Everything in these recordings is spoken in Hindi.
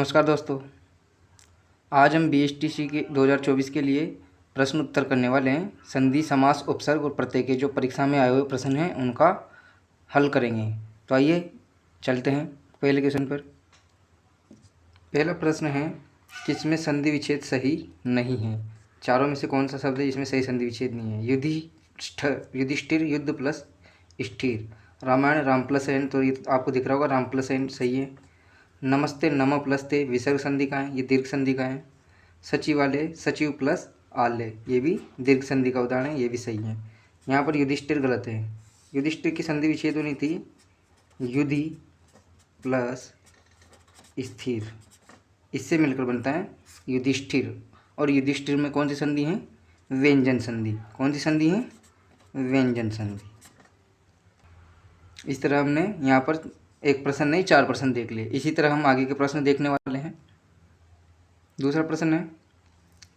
नमस्कार दोस्तों, आज हम बीएसटीसी के 2024 के लिए प्रश्न उत्तर करने वाले हैं। संधि, समास, उपसर्ग और प्रत्यय के जो परीक्षा में आए हुए प्रश्न हैं उनका हल करेंगे। तो आइए चलते हैं पहले क्वेश्चन पर। पहला प्रश्न है, किसमें संधि विच्छेद सही नहीं है? चारों में से कौन सा शब्द है जिसमें सही संधि विच्छेद नहीं है? युधिष्ठिर, युद्ध प्लस स्थिर। रामायण, राम प्लस एन, तो ये आपको दिख रहा होगा राम प्लस एन सही है। नमस्ते, नम प्लस ते विसर्ग संधि का है, ये दीर्घ संधि का है। सचिवालय, सचिव प्लस आलय, ये भी दीर्घ संधि का उदाहरण है, ये भी सही है। यहाँ पर युधिष्ठिर गलत है। युधिष्ठिर की संधि विच्छेद होनी थी युधि प्लस स्थिर, इससे मिलकर बनता है युधिष्ठिर। और युधिष्ठिर में कौन सी संधि है? व्यंजन संधि। कौन सी संधि है? व्यंजन संधि। इस तरह हमने यहाँ पर एक प्रश्न नहीं 4 प्रश्न देख लिए। इसी तरह हम आगे के प्रश्न देखने वाले हैं। दूसरा प्रश्न है,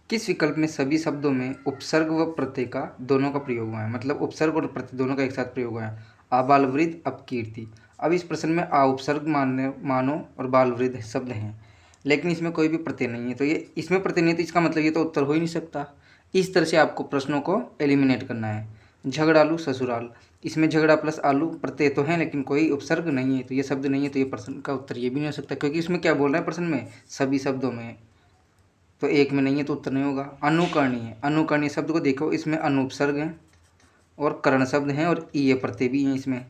किस विकल्प में सभी शब्दों में उपसर्ग व प्रत्यय का दोनों का प्रयोग हुआ है? मतलब उपसर्ग और प्रत्यय दोनों का एक साथ प्रयोग हुआ है। आ बाल वृद्ध, अपकीर्ति। अब इस प्रश्न में आ उपसर्ग मानो और बाल वृद्ध शब्द हैं, लेकिन इसमें कोई भी प्रत्यय नहीं है। तो ये इसमें प्रत्यय नहीं है, तो इसका मतलब ये तो उत्तर हो ही नहीं सकता। इस तरह से आपको प्रश्नों को एलिमिनेट करना है। झगड़ालू, ससुराल, इसमें झगड़ा प्लस आलू प्रत्यय तो है लेकिन कोई उपसर्ग नहीं है, तो ये शब्द नहीं है, तो ये प्रश्न का उत्तर ये भी नहीं हो सकता, क्योंकि इसमें क्या बोल रहा है प्रश्न में? सभी शब्दों में, तो एक में नहीं है तो उत्तर नहीं होगा। अनुकरणीय, अनुकरणीय शब्द को देखो, इसमें अनुपसर्ग है और कर्ण शब्द हैं और ईय प्रत्यय भी हैं इसमें,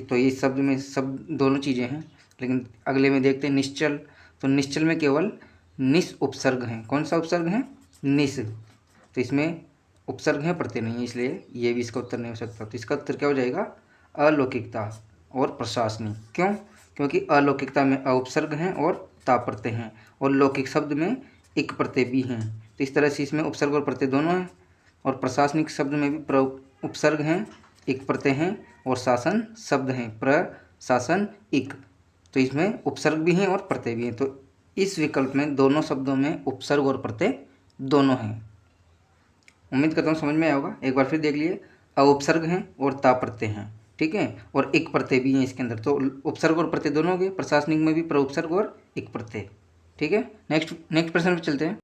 तो इस शब्द में सब दोनों चीज़ें हैं। लेकिन अगले में देखते हैं निश्चल, तो निश्चल में केवल निस उपसर्ग हैं। कौन सा उपसर्ग है? निस, तो इसमें उपसर्ग है, प्रत्यय नहीं है, इसलिए ये भी इसका उत्तर नहीं हो सकता। तो इसका उत्तर क्या हो जाएगा? अलौकिकता और प्रशासनिक। क्यों? क्योंकि अलौकिकता में उपसर्ग हैं और ता प्रत्यय हैं, और लौकिक शब्द में एक प्रत्यय भी हैं। तो इस तरह से इसमें उपसर्ग और प्रत्यय दोनों हैं। और प्रशासनिक शब्द में भी उपसर्ग हैं, एक प्रत्यय हैं और शासन शब्द हैं, प्रशासन इक, तो इसमें उपसर्ग भी हैं और प्रत्यय भी हैं। तो इस विकल्प में दोनों शब्दों में उपसर्ग और प्रत्यय दोनों हैं। उम्मीद करता हूँ समझ में आया होगा। एक बार फिर देख लिए, उपसर्ग हैं और ता प्रत्यय हैं, ठीक है, और एक प्रत्यय भी है इसके अंदर, तो उपसर्ग और प्रत्यय दोनों हो गए। प्रशासनिक में भी उपसर्ग और एक प्रत्यय, ठीक है। नेक्स्ट प्रश्न पर चलते हैं।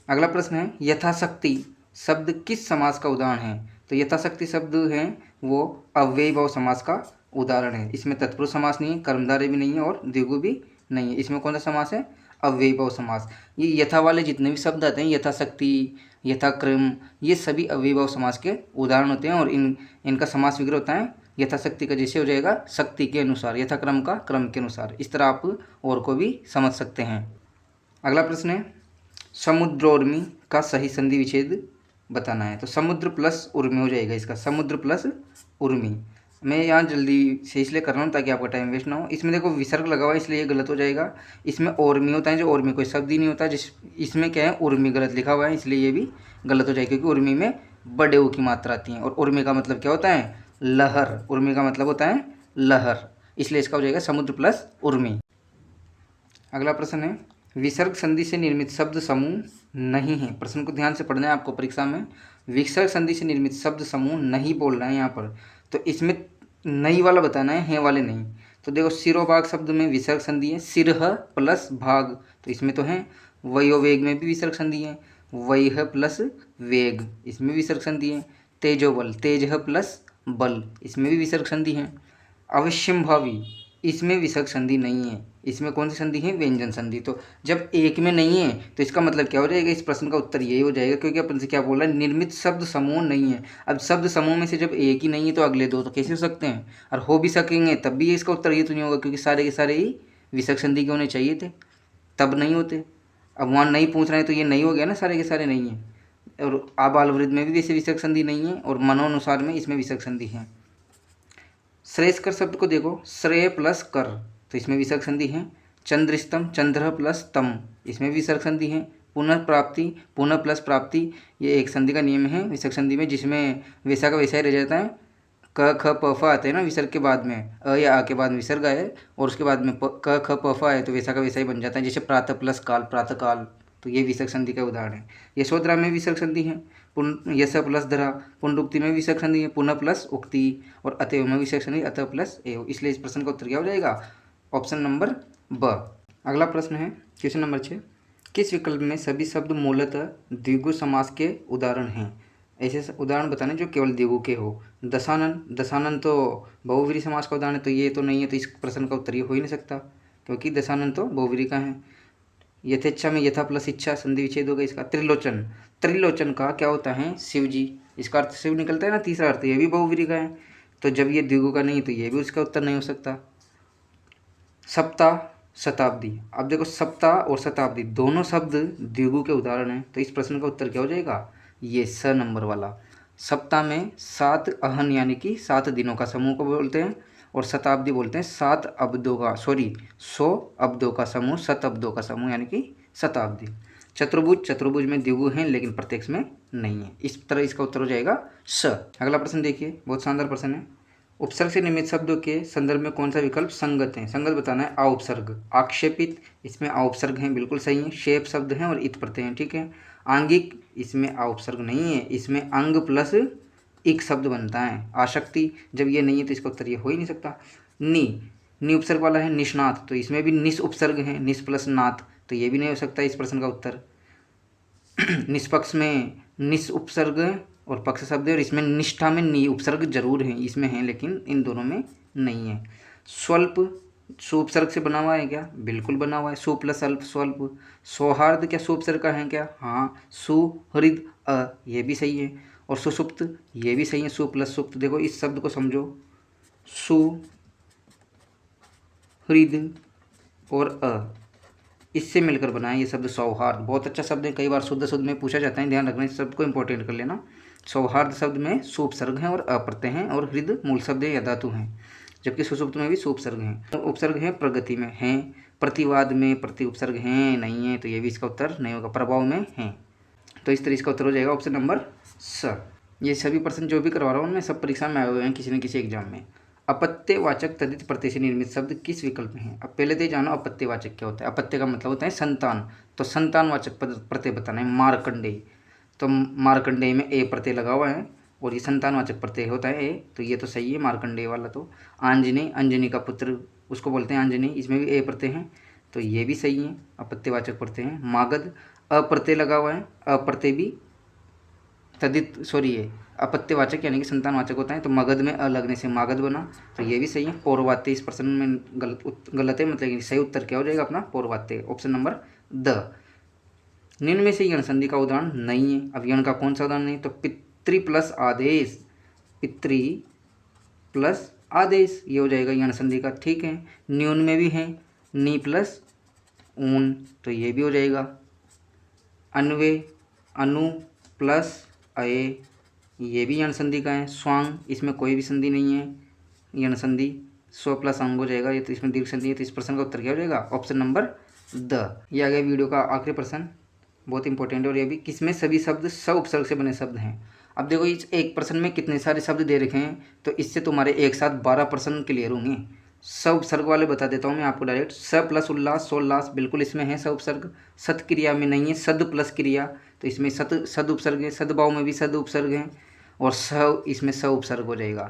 अगला प्रश्न है, यथाशक्ति शब्द किस समास का उदाहरण है? तो यथाशक्ति शब्द है वो अव्ययीभाव समास का उदाहरण है। इसमें तत्पुरुष समास नहीं है, कर्मधारय भी नहीं है और द्विगु भी नहीं है। इसमें कौन सा समास है? अव्ययीभाव समास। ये यथा वाले जितने भी शब्द आते हैं, यथाशक्ति, यथाक्रम, ये सभी अव्ययीभाव समास के उदाहरण होते हैं। और इनका समास विग्रह होता है यथाशक्ति का जैसे हो जाएगा शक्ति के अनुसार, यथाक्रम का क्रम के अनुसार। इस तरह आप और को भी समझ सकते हैं। अगला प्रश्न है, समुद्रोर्मी का सही संधि विच्छेद बताना है। तो समुद्र प्लस उर्मी हो जाएगा इसका, समुद्र प्लस उर्मी। मैं यहाँ जल्दी से इसलिए कर रहा हूँ ताकि आपका टाइम वेस्ट ना हो। इसमें देखो विसर्ग लगा हुआ है इसलिए ये गलत हो जाएगा। इसमें ओर्मी होता है, जो ओर्मी कोई शब्द ही नहीं होता, इसमें क्या है? उर्मी गलत लिखा हुआ है, इसलिए ये भी गलत हो जाएगा, क्योंकि उर्मी में बड़े ऊ की मात्रा आती है और उर्मी का मतलब क्या होता है? लहर। उर्मी का मतलब होता है लहर, इसलिए इसका हो जाएगा समुद्र प्लस उर्मी। अगला प्रश्न है, विसर्ग संधि से निर्मित शब्द समूह नहीं है। प्रश्न को ध्यान से पढ़ना है आपको परीक्षा में। विसर्ग संधि से निर्मित शब्द समूह नहीं बोलना है यहाँ पर, तो इसमें नहीं वाला बताना है वाले नहीं। तो देखो, सिरोभाग शब्द में विसर्ग संधि है, सिरह प्लस भाग, तो इसमें तो है। वयोवेग में भी विसर्ग संधि है, वैह प्लस वेग, इसमें विसर्ग संधि है। तेजोबल, तेजह प्लस बल, इसमें भी विसर्ग संधि है। अवश्यंभावी, इसमें विसर्ग संधि नहीं है, इसमें कौन सी संधि है? व्यंजन संधि। तो जब एक में नहीं है तो इसका मतलब क्या हो जाएगा? इस प्रश्न का उत्तर यही हो जाएगा, क्योंकि अपन से क्या बोला है? निर्मित शब्द समूह नहीं है। अब शब्द समूह में से जब एक ही नहीं है तो अगले दो तो कैसे हो सकते हैं? और हो भी सकेंगे तब भी इसका उत्तर ये तो नहीं होगा, क्योंकि सारे के सारे ही विसर्ग संधि के होने चाहिए थे, तब नहीं होते। अब वहाँ नहीं पूछ रहे हैं तो ये नहीं हो गया ना, सारे के सारे नहीं है। और आबाल वृद्ध में भी वैसे विसर्ग संधि नहीं है, और मनोनुसार में इसमें विसर्ग संधि है। श्रेयस्कर शब्द को देखो, श्रेय प्लस कर, तो इसमें विसर्ग संधि है। चंद्रस्तम, चंद्र प्लस तम, इसमें विसर्ग संधि है। पुनर्प्राप्ति, पुनः प्लस प्राप्ति, ये एक संधि का नियम है विसर्ग संधि में, जिसमें वैसा का वैसा ही रह जाता है। क ख प फ आते हैं ना विसर्ग के बाद में, अ या आ के बाद में विसर्ग आए और उसके बाद में क ख प फ आए तो वैसा का वैसा ही बन जाता है। जैसे प्रातः प्लस काल, प्रातः काल, तो ये विसर्ग संधि का उदाहरण है। यशोधरा में विसर्ग संधि है। यश प्लस धरा, पुनरुक्ति में विसर्ग संधि है, पुनः प्लस उक्ति, और अतएव में विसर्ग संधि, अतः प्लस एव, इसलिए इस प्रश्न का उत्तर क्या हो जाएगा? ऑप्शन नंबर ब। अगला प्रश्न है क्वेश्चन नंबर 6, किस विकल्प में सभी शब्द मूलतः द्विगु समास के उदाहरण हैं? ऐसे उदाहरण बताने जो केवल द्विगु के हो। दशानन, दशानन तो बहुव्रीहि समास का उदाहरण है, तो ये तो नहीं है, तो इस प्रश्न का उत्तर ये हो ही नहीं सकता, क्योंकि दशानन तो बहुव्रीहि का है। यथेच्छा में यथा प्लस इच्छा संधि विच्छेद होगा इसका। त्रिलोचन, त्रिलोचन का क्या होता है? शिव जी, इसका अर्थ शिव निकलता है ना, तीसरा अर्थ, ये भी बहुव्रीहि का है, तो जब ये द्विगु का नहीं तो ये भी उसका उत्तर नहीं हो सकता। सप्ताह, शताब्दी, अब देखो सप्ताह और शताब्दी दोनों शब्द द्विगु के उदाहरण हैं, तो इस प्रश्न का उत्तर क्या हो जाएगा? ये स नंबर वाला। सप्ताह में 7 अहन यानी कि 7 दिनों का समूह को बोलते हैं, और शताब्दी बोलते हैं 100 अब्दों का समूह, 7 अब्दों का समूह यानी कि शताब्दी। चतुर्भुज, चतुर्भुज में द्विगु हैं लेकिन प्रत्यक्ष में नहीं है, इस तरह इसका उत्तर हो जाएगा स। अगला प्रश्न देखिए, बहुत शानदार प्रश्न है। उपसर्ग से निर्मित शब्दों के संदर्भ में कौन सा विकल्प संगत है? संगत बताना है। आ उपसर्ग, आक्षेपित, इसमें आ उपसर्ग हैं, बिल्कुल सही है। शेप शब्द हैं और इत प्रत्यय हैं, ठीक है। आंगिक, इसमें आ उपसर्ग नहीं है, इसमें अंग प्लस इक शब्द बनता है। आशक्ति, जब ये नहीं है तो इसका उत्तर ये हो ही नहीं सकता। नी उपसर्ग वाला है। निष्णात, तो इसमें भी निस उपसर्ग है, निस प्लस नात, तो ये भी नहीं हो सकता इस प्रश्न का उत्तर। निष्पक्ष में निस उपसर्ग और पक्ष शब्द है, और इसमें निष्ठा में नी उपसर्ग जरूर है, इसमें है लेकिन इन दोनों में नहीं है। स्वल्प, सु उपसर्ग से बना हुआ है क्या? बिल्कुल बना हुआ है, सु प्लस अल्प स्वल्प। सौहार्द क्या सु उपसर्ग का है क्या? हाँ। सुहृद अ, ये भी सही है। और सुसुप्त, ये भी सही है, सु प्लस सुप्त। देखो इस शब्द को समझो, सुहृद और अ, इससे मिलकर बना है ये शब्द सौहार्द। बहुत अच्छा शब्द है, कई बार शुद्ध में पूछा जाता है, ध्यान रखना इस शब्द को इंपॉर्टेंट कर लेना। सौहार्द शब्द में सुपसर्ग हैं और अप्रत्यय हैं, और हृद मूल शब्द है या धातु हैं, जबकि सुसुप्त में भी सुपसर्ग हैं। तो उपसर्ग है प्रगति में हैं, प्रतिवाद में प्रति उपसर्ग हैं नहीं है, तो ये भी इसका उत्तर नहीं होगा। प्रभाव में हैं, तो इस तरह इसका उत्तर हो जाएगा ऑप्शन नंबर स। ये सभी प्रश्न जो भी करवा रहा हूँ उनमें सब परीक्षा में आए हुए हैं किसी न किसी एग्जाम में। अपत्यवाचक तद्धित प्रत्यय से निर्मित शब्द किस विकल्प में है? अब पहले तो जानो अपत्यवाचक क्या होता है। अपत्य का मतलब होता है संतान, तो संतानवाचक प्रत्यय बताना है। मार्कंडेय, तो मार्कंडेय में ए प्रत्यय लगा हुआ है और ये संतानवाचक प्रत्यय होता है ए, तो ये तो सही है मार्कंडेय वाला। तो आंजनेय, अंजनी का पुत्र उसको बोलते हैं आंजनेय, इसमें भी ए प्रत्यय है, तो ये भी सही है, अपत्यवाचक प्रत्यय है। मागध, अप्रत्यय लगा हुआ है, अप्रत्यय भी तद्धित है अपत्यवाचक यानी कि संतानवाचक होता है, तो मगध में अ लगने से मागध बना, तो ये भी सही है। पौर्वात्य इस प्रश्न में गलत है, मतलब सही उत्तर क्या हो जाएगा अपना? पौर्वात्य, ऑप्शन नंबर द। निम्न में से यण संधि का उदाहरण नहीं है। अब यण का कौन सा उदाहरण नहीं? तो पितृ प्लस आदेश, पितृ प्लस आदेश, ये हो जाएगा यण संधि का, ठीक है। न्यून में भी है, नी प्लस ऊन, तो ये भी हो जाएगा। अन्वे, अनु प्लस अये, ये भी यण संधि का है। स्वांग, इसमें कोई भी संधि नहीं है, यण संधि, स्व प्लस अंग हो जाएगा, ये तो इसमें दीर्घ संधि है, तो इस प्रश्न का उत्तर क्या हो जाएगा? Option number the. ये आ गया वीडियो का आखिरी प्रश्न, बहुत इंपॉर्टेंट है, और ये भी किसमें सभी शब्द स उपसर्ग से बने शब्द हैं। अब देखो इस एक प्रश्न में कितने सारे शब्द दे रखे हैं, तो इससे तुम्हारे एक साथ 12 प्रश्न क्लियर होंगे। स उपसर्ग वाले बता देता हूँ मैं आपको डायरेक्ट। स प्लस उल्लास, सोल्लास, बिल्कुल इसमें है स उपसर्ग। सत क्रिया में नहीं है, सद प्लस क्रिया, तो इसमें सद उपसर्ग है। सद्भाव में भी सद उपसर्ग है, और स इसमें स उपसर्ग हो जाएगा,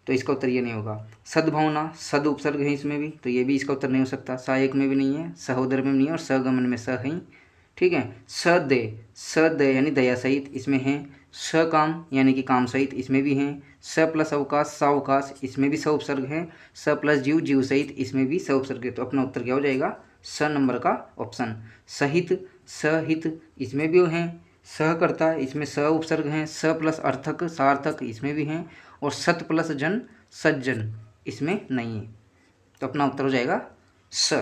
तो इसका उत्तर ये नहीं होगा। सद्भावना, सद उपसर्ग है इसमें भी, तो ये भी इसका उत्तर नहीं हो सकता। सहायक में भी नहीं है, सहोदर में भी नहीं है, और सगमन में स है, ठीक है। सदय यानी दया सहित, इसमें है। सकाम यानी कि काम सहित, इसमें भी है। स प्लस अवकाश, सावकाश, इसमें भी स उपसर्ग है। स प्लस जीव, जीव सहित, इसमें भी स उपसर्ग है, तो अपना उत्तर क्या हो जाएगा? स नंबर का ऑप्शन। सहित, सहित, इसमें भी है। सहकर्ता, इसमें स उपसर्ग हैं। स प्लस अर्थक, सार्थक, इसमें भी हैं। और सत प्लस जन, सज्जन, इसमें नहीं है, तो अपना उत्तर हो जाएगा स।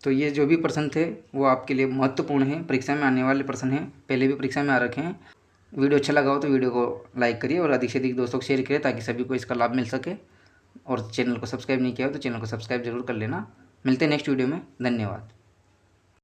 तो ये जो भी प्रश्न थे वो आपके लिए महत्वपूर्ण है, परीक्षा में आने वाले प्रश्न हैं, पहले भी परीक्षा में आ रखे हैं। वीडियो अच्छा लगा हो तो वीडियो को लाइक करिए और अधिक से अधिक दोस्तों को शेयर करिए ताकि सभी को इसका लाभ मिल सके। और चैनल को सब्सक्राइब नहीं किया हो तो चैनल को सब्सक्राइब जरूर कर लेना। मिलते हैं नेक्स्ट वीडियो में, धन्यवाद।